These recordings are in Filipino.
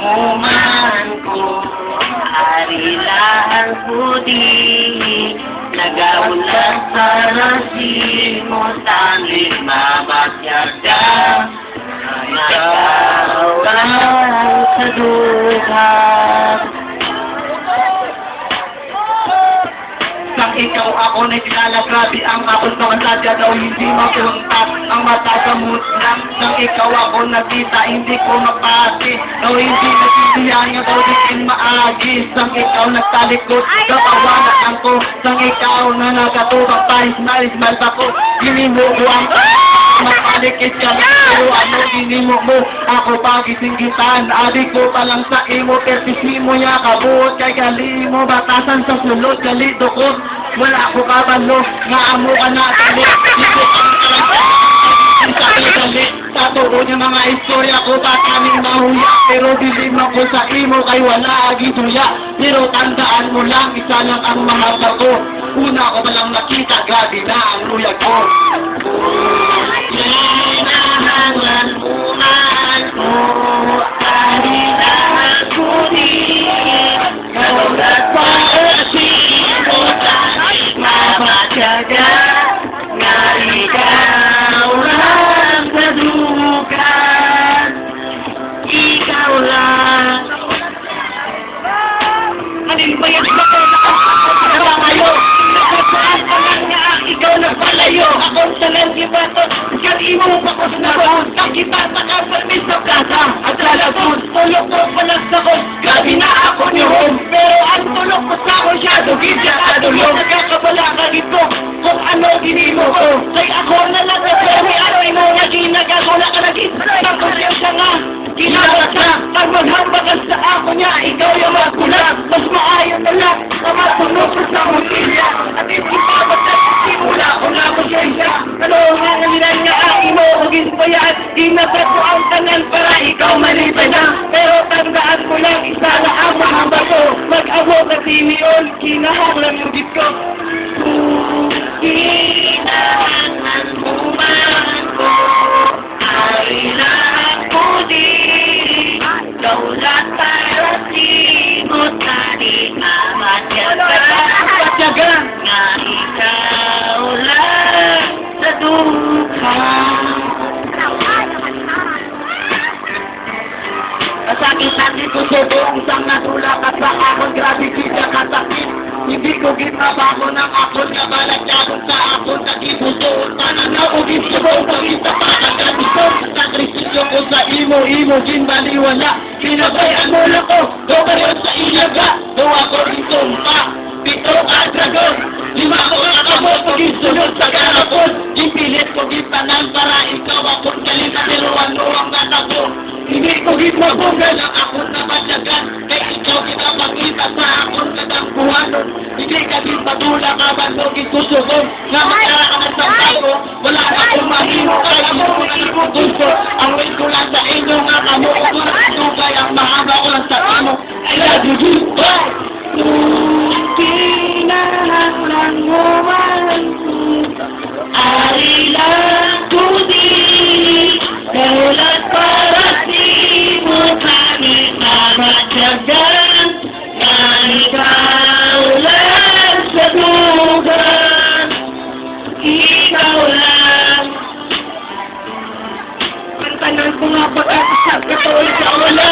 uman ko, arilan pudi, nagaulat sa rasimo, tanging mamatyaga, nagaulan sa dugang. Sang ikaw ako nagkilala, grabe ang akong mga sadya daw hindi mapunta ang matagamot lang. Sang ikaw ako nakita, hindi ko mapati daw hindi nagsisilyan daw din maagi. Sang ikaw nagtalikod, kapawalan ko. Sang ikaw na nakatubang pahismalis-malis ako, ginimuko ang matalikit ka na, pero ano ginimo mo? Ako pagisinggitan, adik ko palang sa imo, pertisimo niya kabuot kay kalimo, batasan sa sulod, kalito ko. Wala ako kabalo, nga amo ka na dali, dito ang dali. Sa tuon yung mga istorya ko, pa kaming mahuya, pero dilim ako sa imo kay wala agisuya. Pero tandaan mo lang, isa lang ang mahal ko. Una ko palang nakita, gabi na ang luyag ko. Hinahangan uman ko, kailangan ko din, kaulat pa asino, tanig mamatyaga, nga ikaw lang kadugan, ikaw lang. Malimbayag ba ko na ngayon? Nakasaan ka lang nga, ikaw nagpalayo. Ako sa langibato, kanimo pa ko sinabon. Nakita sa kasalmis sa plaza at lalabon. Tulog ko palang sakot, grabe na ako niyon. Pero ang tulog ko sa ako siya, dugin siya kadulong. Nagkakabala ka dito kung ano ginimo ko. Kay ako na lang na pero ano mo na ginagagula ka naging. Tapos yung siya nga, ginagawa ka. Pag maghambagan sa ako niya, ikaw yung magkulang. Mas maayon na lang na matulog ko sa mutilya. At hindi pa magkasimula ko na mo siya siya. Ano nga nalilan niya mo, hugin ko yan. Inabot ko ang tanan para ikaw malipay na. Pero tandaan mo lang, isa na ang mahamba ko. Mag-abo kasi niyon, kinahanglan yung git ko. Kinahangan uman ko, kailangan ko din. Kaulat para simot na di mamatyaga, nga ikaw lang sa dukhang. Kasakit-sakit ko subong sang natula ka sa akon, grabe kita kasakit. Hindi ko ginabako ng akon, kabalat yakon sa akon, nakipusoon pananaw, ugin-subong, pag-isa pa kagandito. Sakrisisyo ko sa imo, ginbaliwala, kinabayan mo lang ko, doon sa ilaga, doon ako rin tumpa. Pito ka dragon, 5 ko nakabot, pag-isunod sa garapon. Ipilit ko gintanan para ikaw akong kalina, pero ano ang natabo. Hindi ko ginmabugan ang akong namadyagan, kaya ikaw kinapagkita sa akong katangkuhanon. Hindi ka ginpadula ka ba no gitusugon, na magkakaman sa bago, wala na akong mahimo, kaya mo ko na napugusto. Ang way ko lang sa inyo nga kamo, kung natugay ang mahaba ko lang sa imo. I love you, goodbye! Kinahangan uman ko, arilan ko din, kaulat para simot tanging mamatyagan, nga ikaw lang sa dugan, ikaw lang. Kantanan ko nga pag-asasap ka tuloy sa wala.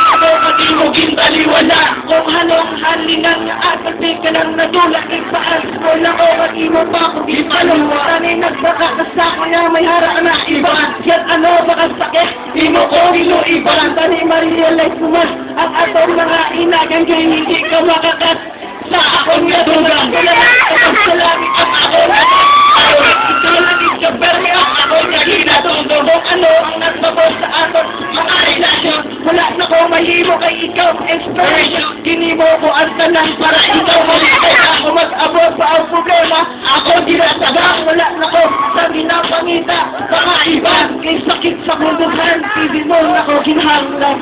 Ako pati mo ginbaliwala. Kung anong halingan nga at di ka lang nadula, ipaan ko na o pati mo pa ako ginbaliwa. Tani nagsakakasa ko na may harap na iba. Yan ano baka sakit, di mo ko inuiban. Tani ma-realize mo man ang atong mga inagan kaya hindi ka makakas sa akong nadugang. Wala na kapag sa langit at ako na ito lagi ka beri ang ako na hinatunggo. Kung ano ang nagbabos sa aton mga relasyon, wala na ko mahimo kay ikaw inspiration. Kinimo ko ang tanan para ikaw malipay. Ako mag-abot pa ang problema, ako ginasabang. Wala na ko sa ginapangita mga iba, kay sakit sa bunduhan, hindi mo na ko ginhanglan.